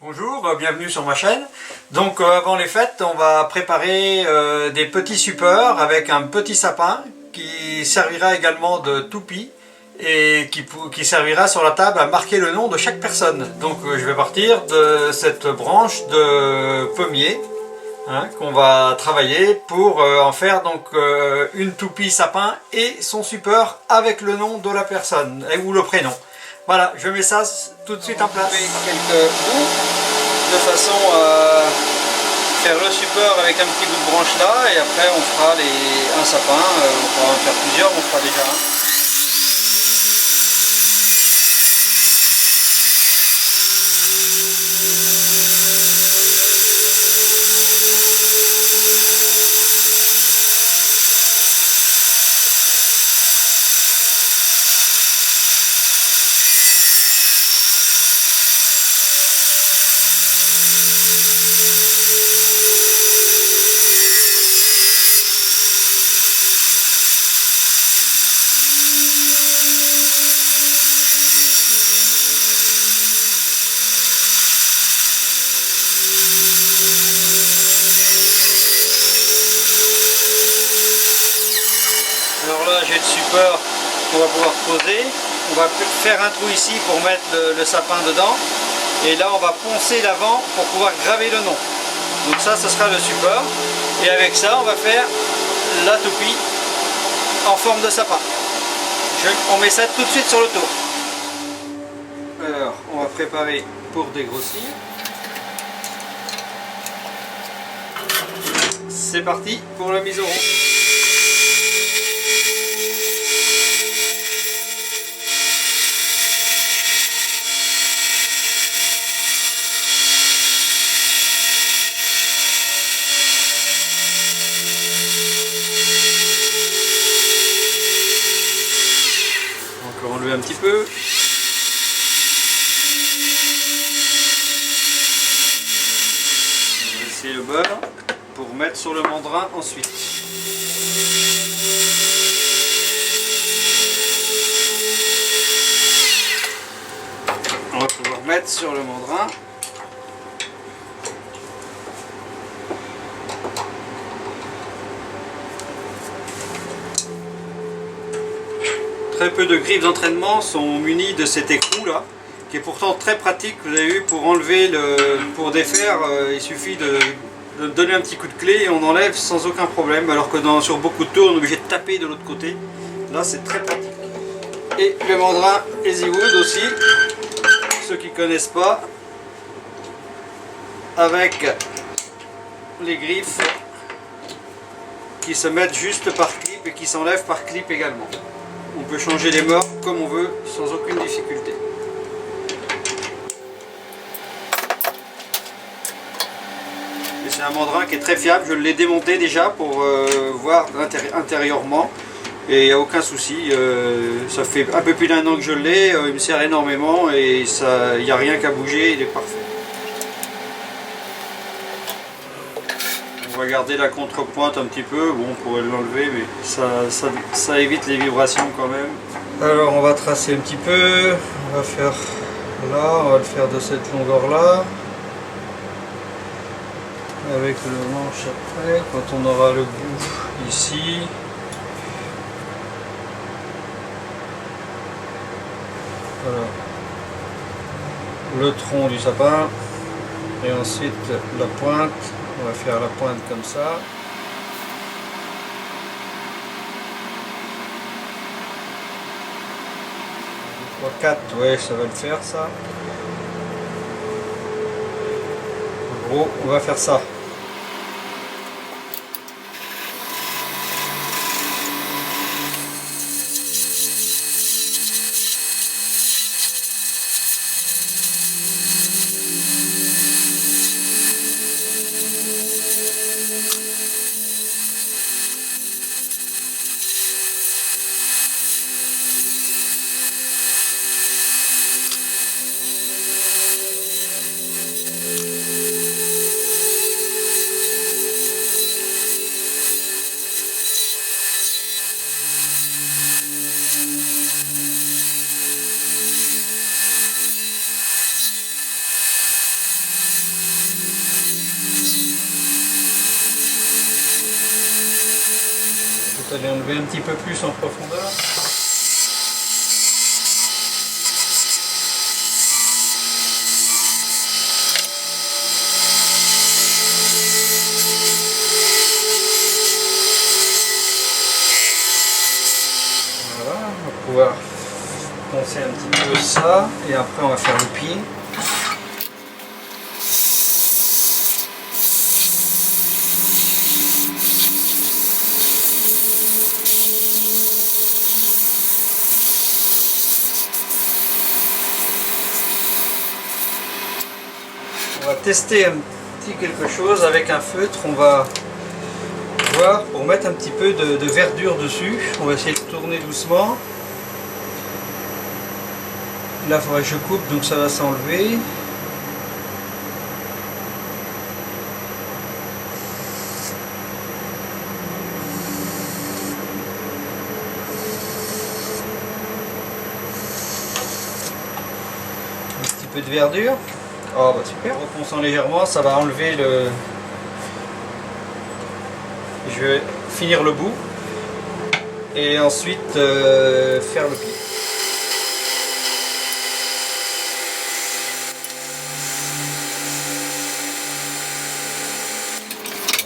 Bonjour, bienvenue sur ma chaîne. Donc avant les fêtes, on va préparer des petits suppeurs avec un petit sapin qui servira également de toupie et qui servira sur la table à marquer le nom de chaque personne. Donc je vais partir de cette branche de pommier qu'on va travailler pour en faire donc une toupie sapin et son suppeur avec le nom de la personne ou le prénom. Voilà, je mets ça tout de suite en place. Quelques bouts de façon à faire le support avec un petit bout de branche là, et après on fera un sapin, on pourra en faire plusieurs, on fera déjà un. Alors là j'ai le support qu'on va pouvoir poser, on va faire un trou ici pour mettre le sapin dedans, et là on va poncer l'avant pour pouvoir graver le nom. Donc ça ce sera le support, et avec ça on va faire la toupie en forme de sapin. On met ça tout de suite sur le tour. Alors on va préparer pour dégrossir. C'est parti pour la mise au rond. Encore enlever un petit peu. On va laisser le beurre pour mettre sur le mandrin ensuite. On va pouvoir mettre sur le mandrin. Très peu de griffes d'entraînement sont munies de cet écrou là, qui est pourtant très pratique. Vous avez vu, pour enlever pour défaire, il suffit de donner un petit coup de clé et on enlève sans aucun problème, alors que sur beaucoup de tours on est obligé de taper de l'autre côté. Là c'est très pratique. Et le mandrin Easywood aussi, ceux qui ne connaissent pas, avec les griffes qui se mettent juste par clip et qui s'enlèvent par clip également. On peut changer les morts comme on veut sans aucune difficulté. C'est un mandrin qui est très fiable, je l'ai démonté déjà pour voir intérieurement et il n'y a aucun souci. Ça fait un peu plus d'1 an que je l'ai, il me sert énormément et il n'y a rien qu'à bouger, il est parfait. On va garder la contrepointe un petit peu, bon on pourrait l'enlever mais ça évite les vibrations quand même. Alors on va tracer un petit peu, on va faire là, on va le faire de cette longueur là. Avec le manche après, quand on aura le bout ici. Voilà. Le tronc du sapin. Et ensuite la pointe. On va faire la pointe comme ça. Trois, 4, ouais, ça va le faire ça. En gros, on va faire ça. peut-être aller enlever un petit peu plus en profondeur. Voilà, on va pouvoir poncer un petit peu ça et après on va faire le pied. On va tester un petit quelque chose avec un feutre. On va voir pour mettre un petit peu de verdure dessus. On va essayer de tourner doucement. Là, il faudrait que je coupe, donc ça va s'enlever. Un petit peu de verdure. Oh bah super, en reponçant légèrement, ça va enlever le... Je vais finir le bout et ensuite faire le pied.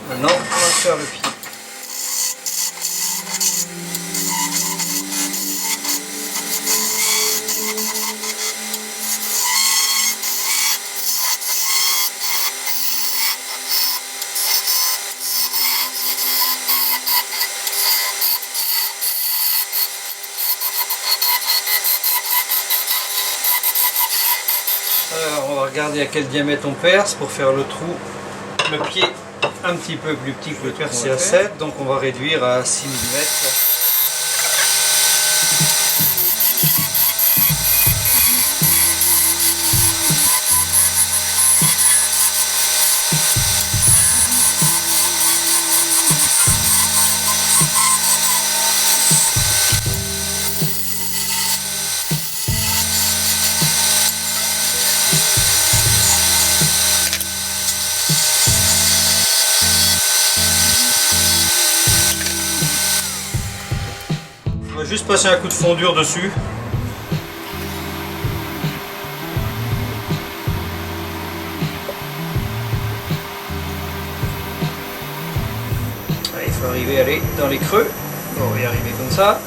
Maintenant, on va faire le pied. Alors on va regarder à quel diamètre on perce pour faire le trou, le pied un petit peu plus petit que le trou. C'est à 7, donc on va réduire à 6 mm. On va juste passer un coup de fondure dessus. Il faut arriver à aller dans les creux. On va y arriver comme ça.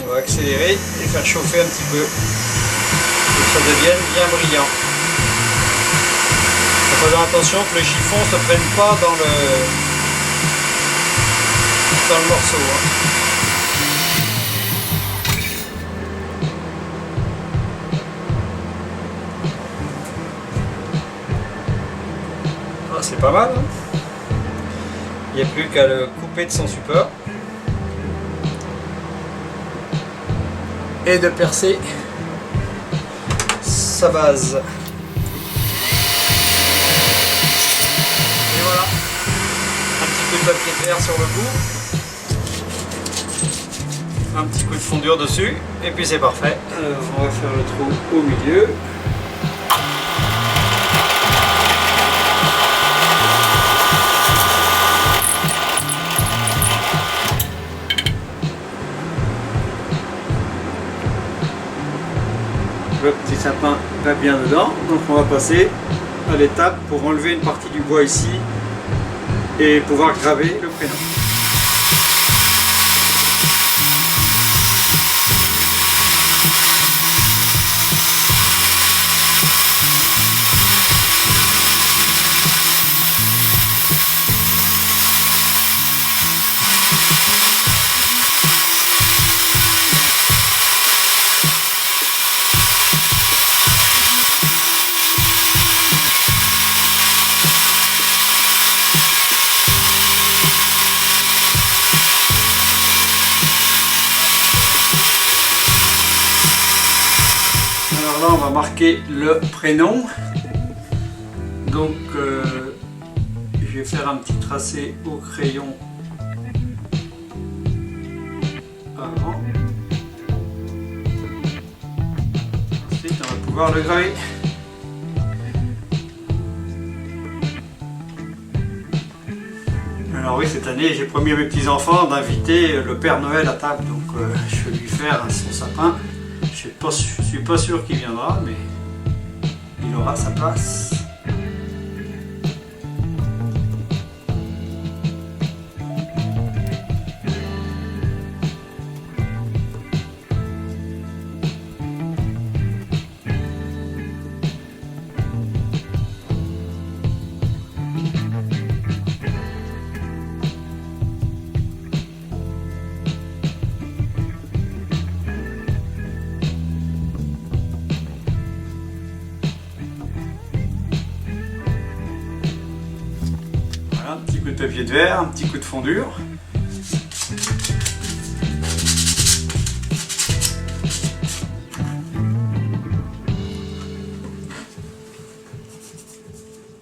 On va accélérer et faire chauffer un petit peu pour que ça devienne bien brillant. En faisant attention que le chiffon ne se prenne pas dans le morceau. Ah, c'est pas mal. Il n'y a plus qu'à le couper de son support et de percer sa base. Et voilà, un petit peu de papier de verre sur le bout. Un petit coup de fondure dessus et puis c'est parfait. Alors on va faire le trou au milieu. Le petit sapin va bien dedans, donc on va passer à l'étape pour enlever une partie du bois ici et pouvoir graver le prénom. Alors là on va marquer le prénom, donc je vais faire un petit tracé au crayon avant, ensuite on va pouvoir le graver. Alors oui, cette année, j'ai promis à mes petits-enfants d'inviter le Père Noël à table, donc je vais lui faire son sapin. Je suis pas sûr qu'il viendra, mais il aura sa place. Un petit coup de papier de verre, un petit coup de fondure.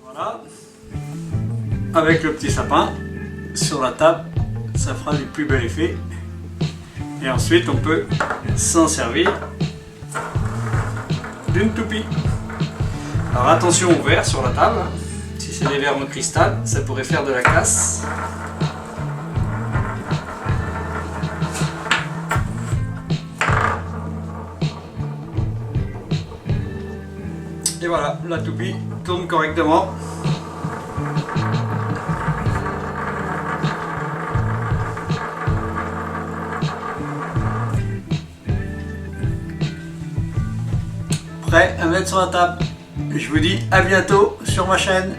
Voilà. Avec le petit sapin sur la table, ça fera du plus bel effet. Et ensuite, on peut s'en servir d'une toupie. Alors attention aux verres sur la table. Si c'est des verres en cristal, ça pourrait faire de la casse. Et voilà, la toupie tourne correctement. Prêt à mettre sur la table. Je vous dis à bientôt sur ma chaîne.